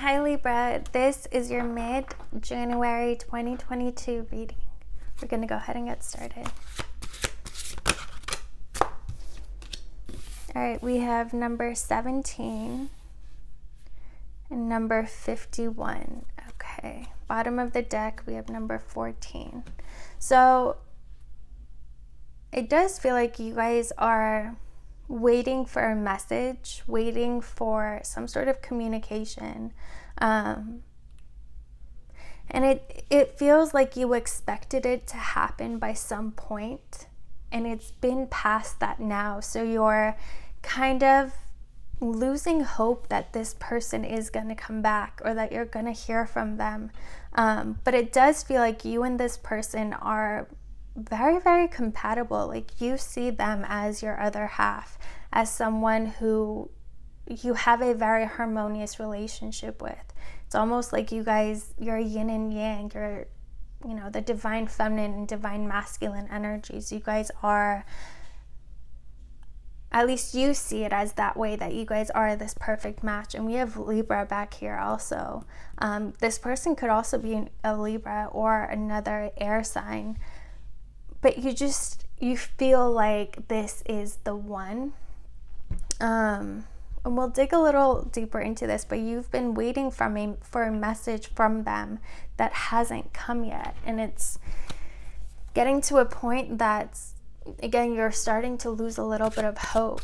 Hi Libra, this is your mid-January 2022 reading. We're going to go ahead and get started. All right, we have number 17 and number 51. Okay, bottom of the deck, we have number 14. So it does feel like you guys are waiting for a message, waiting for some sort of communication. And it feels like you expected it to happen by some point, and it's been past that now. So you're kind of losing hope that this person is going to come back or that you're going to hear from them. But it does feel like you and this person are very, very compatible. Like you see them as your other half, as someone who you have a very harmonious relationship with. It's almost like you guys, you're yin and yang, you're, the divine feminine and divine masculine energies. You guys are, at least you see it as that way, that you guys are this perfect match. And we have Libra back here also. This person could also be a Libra or another air sign. But you feel like this is the one. And we'll dig a little deeper into this, but you've been waiting for a message from them that hasn't come yet. And it's getting to a point that, again, you're starting to lose a little bit of hope.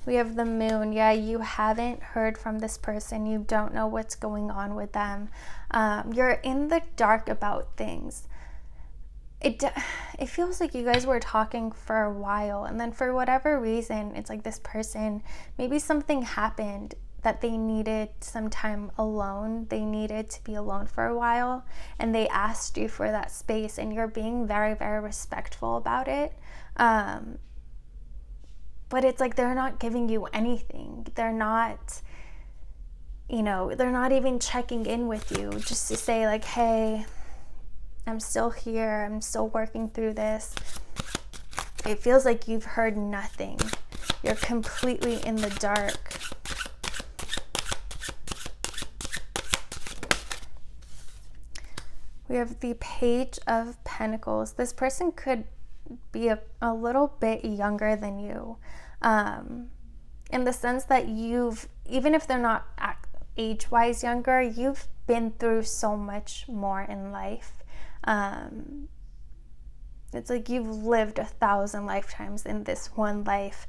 We have the moon. Yeah, you haven't heard from this person. You don't know what's going on with them. You're in the dark about things. It feels like you guys were talking for a while, and then for whatever reason, it's like this person, maybe something happened that they needed some time alone. They needed to be alone for a while, and they asked you for that space, and you're being very, very respectful about it. But it's like they're not giving you anything. They're not, they're not even checking in with you just to say like, hey, I'm still here. I'm still working through this. It feels like you've heard nothing. You're completely in the dark. We have the Page of Pentacles. This person could be a little bit younger than you, in the sense that even if they're not age-wise younger, you've been through so much more in life. It's like you've lived 1,000 lifetimes in this one life,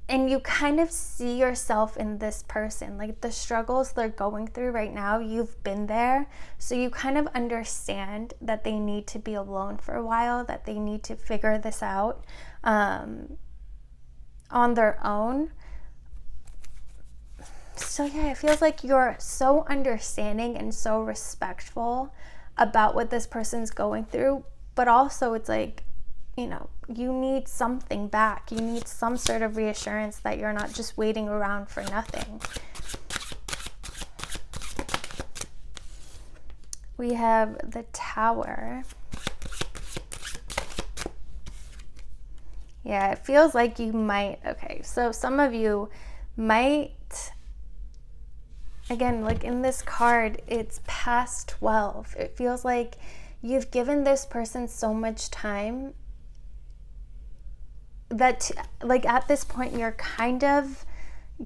and you kind of see yourself in this person. Like the struggles they're going through right now, you've been there, so you kind of understand that they need to be alone for a while, that they need to figure this out on their own. So yeah, it feels like you're so understanding and so respectful about what this person's going through, but also it's like, you need something back. You need some sort of reassurance that you're not just waiting around for nothing. We have the Tower. Yeah, it feels like you might, okay, so some of you might, again, like in this card, it's past 12. It feels like you've given this person so much time that, like, at this point, you're kind of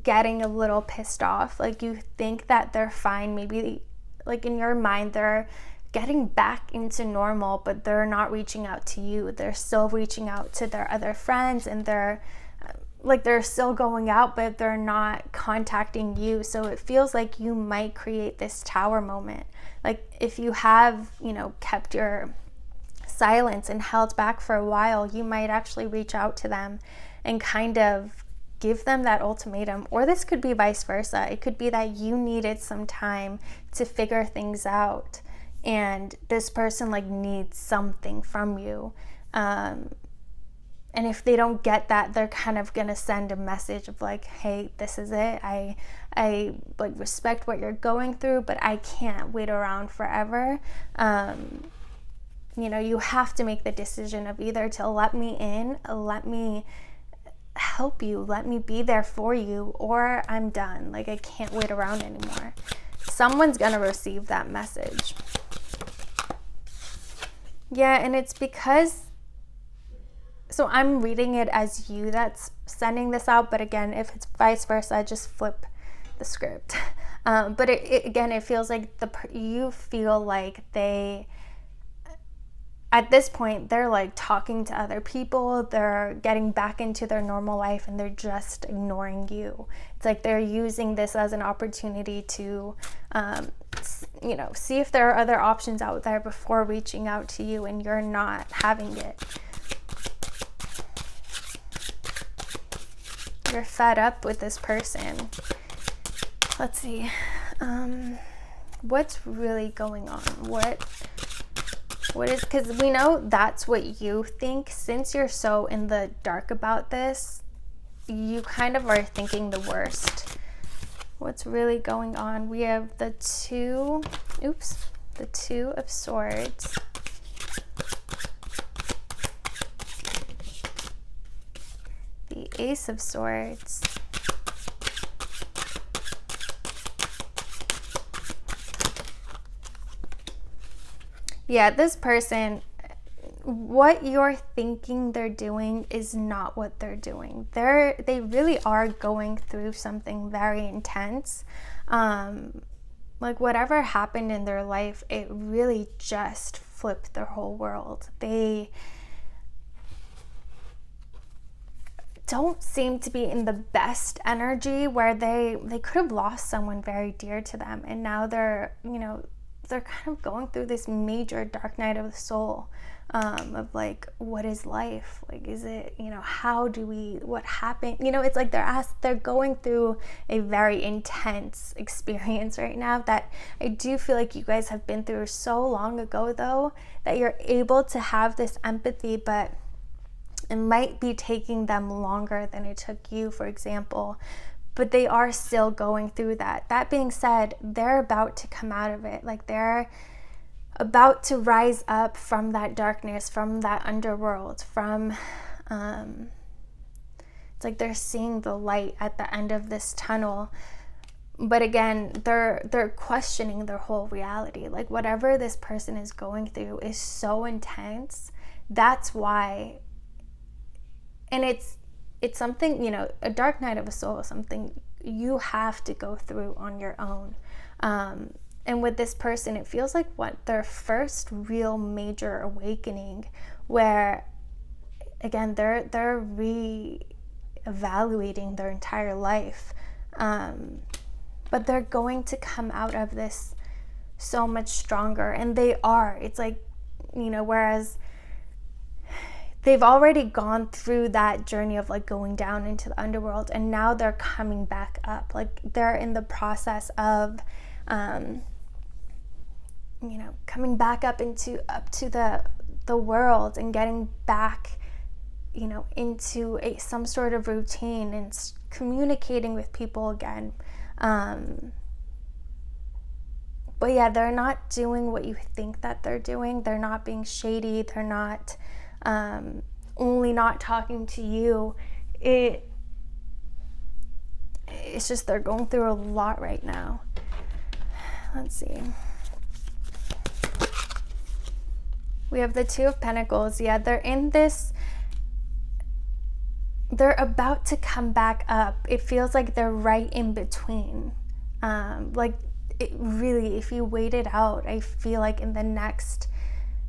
getting a little pissed off. Like, you think that they're fine. Maybe, like, in your mind, they're getting back into normal, but they're not reaching out to you. They're still reaching out to their other friends, and they're still going out, but they're not contacting you. So it feels like you might create this Tower moment. Like if you have, kept your silence and held back for a while, you might actually reach out to them and kind of give them that ultimatum. Or this could be vice versa. It could be that you needed some time to figure things out, and this person needs something from you. And if they don't get that, they're kind of gonna send a message of like, hey, this is it. I respect what you're going through, but I can't wait around forever. You have to make the decision of either to let me in, let me help you. Let me be there for you, or I'm done. Like, I can't wait around anymore. Someone's gonna receive that message. Yeah, and it's because, so I'm reading it as you that's sending this out, but again, if it's vice versa, just flip the script. But it feels like you feel like they, at this point, they're like talking to other people, they're getting back into their normal life, and they're just ignoring you. It's like they're using this as an opportunity to, see if there are other options out there before reaching out to you, and you're not having it. You're fed up with this person. Let's see. What's really going on? What is, because we know that's what you think. Since you're so in the dark about this, you kind of are thinking the worst. What's really going on? We have the Two of Swords. The Ace of Swords. Yeah, this person, what you're thinking they're doing is not what they're doing. They really are going through something very intense. Like, whatever happened in their life, it really just flipped their whole world. They don't seem to be in the best energy, where they could have lost someone very dear to them, and now they're kind of going through this major dark night of the soul, of like, what is life? Like, is it, what happened? It's like they're going through a very intense experience right now that I do feel like you guys have been through so long ago, though, that you're able to have this empathy, but it might be taking them longer than it took you, for example. But they are still going through that. That being said, they're about to come out of it. Like, they're about to rise up from that darkness, from that underworld, from, it's like they're seeing the light at the end of this tunnel. But again, they're questioning their whole reality. Like, whatever this person is going through is so intense. That's why, and it's something, a dark night of a soul is something you have to go through on your own. And with this person, it feels like their first real major awakening, where, again, they're re-evaluating their entire life. But they're going to come out of this so much stronger. And they are. It's like, whereas they've already gone through that journey of like going down into the underworld, and now they're coming back up. Like, they're in the process of coming back up to the world, and getting back into some sort of routine, and communicating with people again. But yeah, they're not doing what you think that they're doing. They're not being shady. They're not only not talking to you. It's just they're going through a lot right now. Let's see. We have the Two of Pentacles. Yeah, they're in this, they're about to come back up. It feels like they're right in between. Like, it really, if you wait it out, I feel like in the next,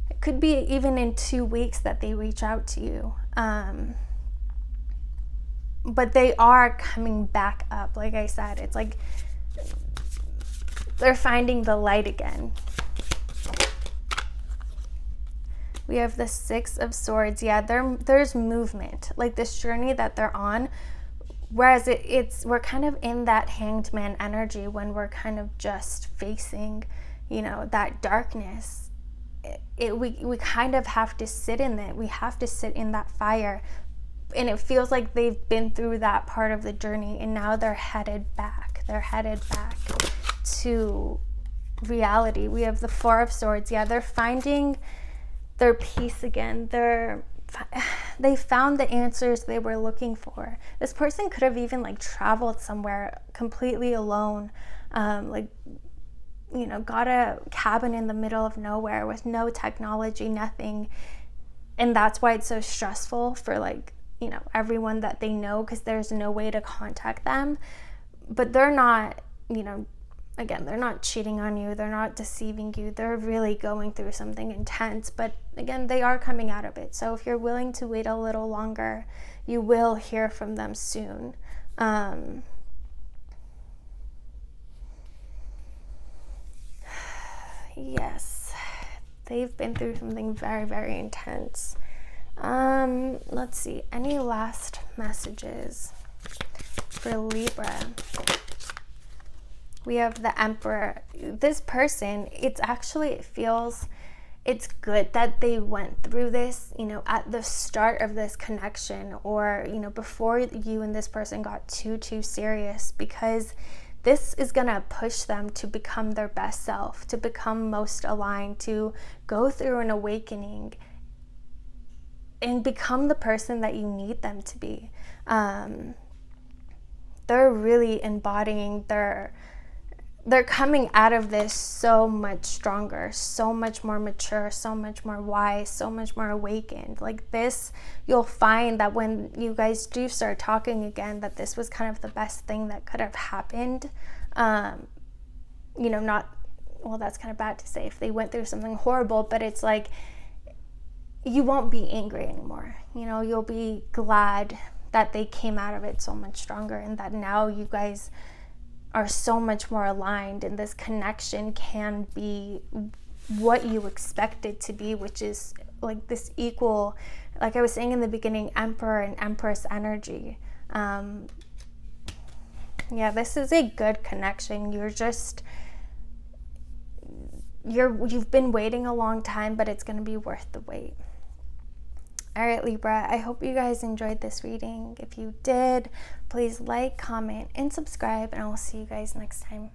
it could be even in 2 weeks that they reach out to you. But they are coming back up. Like I said, it's like they're finding the light again. We have the Six of Swords. Yeah, there's movement. Like, this journey that they're on, whereas we're kind of in that Hanged Man energy when we're kind of just facing, that darkness. We kind of have to sit in it. We have to sit in that fire. And it feels like they've been through that part of the journey, and now they're headed back. They're headed back to reality. We have the Four of Swords. Yeah, they're finding their peace again. they found the answers they were looking for. This person could have even like traveled somewhere completely alone, got a cabin in the middle of nowhere with no technology, nothing. And that's why it's so stressful for everyone that they know, because there's no way to contact them. But they're not, again, they're not cheating on you, they're not deceiving you, they're really going through something intense. But again, they are coming out of it. So if you're willing to wait a little longer, you will hear from them soon. Yes, they've been through something very, very intense. Let's see, any last messages for Libra? We have the Emperor. This person, it feels it's good that they went through this, at the start of this connection, or, before you and this person got too serious, because this is going to push them to become their best self, to become most aligned, to go through an awakening and become the person that you need them to be. They're really embodying they're coming out of this so much stronger, so much more mature, so much more wise, so much more awakened. Like this, you'll find that when you guys do start talking again, that this was kind of the best thing that could have happened. That's kind of bad to say if they went through something horrible, but it's like you won't be angry anymore. You'll be glad that they came out of it so much stronger, and that now you guys are so much more aligned, and this connection can be what you expect it to be, which is like this equal, like I was saying in the beginning, Emperor and Empress energy. This is a good connection. You've been waiting a long time, but it's going to be worth the wait. All right, Libra, I hope you guys enjoyed this reading. If you did, please like, comment, and subscribe, and I will see you guys next time.